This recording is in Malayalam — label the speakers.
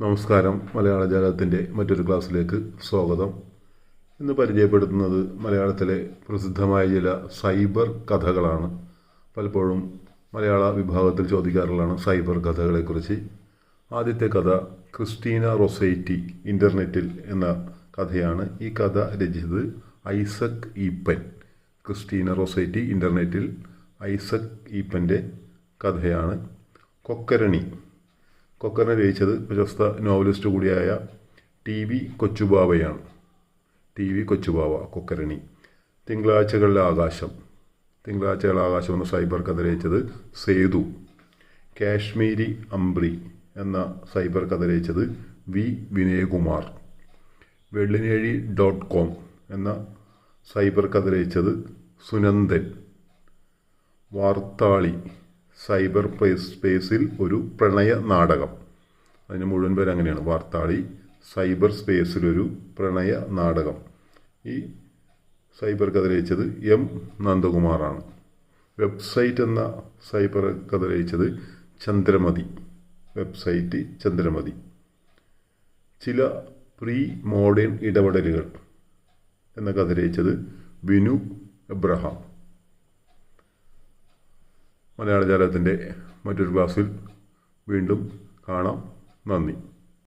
Speaker 1: നമസ്കാരം. മലയാള ജാലകത്തിൻ്റെ മറ്റൊരു ക്ലാസ്സിലേക്ക് സ്വാഗതം. ഇന്ന് പരിചയപ്പെടുത്തുന്നത് മലയാളത്തിലെ പ്രസിദ്ധമായ ചില സൈബർ കഥകളാണ്. പലപ്പോഴും മലയാള വിഭാഗത്തിൽ ചോദിക്കാറുള്ളതാണ് സൈബർ കഥകളെക്കുറിച്ച്. ആദ്യത്തെ കഥ ക്രിസ്റ്റീന റൊസൈറ്റി ഇൻ്റർനെറ്റിൽ എന്ന കഥയാണ്. ഈ കഥ രചിച്ചത് ഐസക് ഈപ്പൻ. ക്രിസ്റ്റീന റൊസൈറ്റി ഇൻ്റർനെറ്റിൽ ഐസക് ഈപ്പൻ്റെ കഥയാണ്. കൊക്കരണി രചിച്ചത് പ്രശസ്ത നോവലിസ്റ്റ് കൂടിയായ ടി.വി. കൊച്ചുബാവയാണ്. ടി.വി. കൊച്ചുബാവ. കൊക്കരണി. തിങ്കളാഴ്ചകളിലെ ആകാശം എന്ന സൈബർ കഥ രചിച്ചത് സേതു. കാശ്മീരി അംബ്രി എന്ന സൈബർ കഥ രചിച്ചത് വി. വിനയകുമാർ. വെള്ളിനേഴി.com എന്ന സൈബർ കഥ രചിച്ചത് സുനന്ദൻ. വാർത്താളി സൈബർ സ്പേസിൽ ഒരു പ്രണയ നാടകം. അതിന് മുഴുവൻ പേര് അങ്ങനെയാണ്, വാർത്താളി സൈബർ സ്പേസിലൊരു പ്രണയ നാടകം. ഈ സൈബർ കഥ രചിച്ചത് എം. നന്ദകുമാറാണ്. വെബ്സൈറ്റ് എന്ന സൈബർ കഥ രചിച്ചത് ചന്ദ്രമതി. വെബ്സൈറ്റ് ചന്ദ്രമതി. ചില പ്രീ മോഡേൺ ഇടപെടലുകൾ എന്ന കഥ രചിച്ചത് ബിനു എബ്രഹാം. മലയാള ജാലകത്തിൻ്റെ മറ്റൊരു ക്ലാസ്സിൽ വീണ്ടും കാണാം. നന്ദി.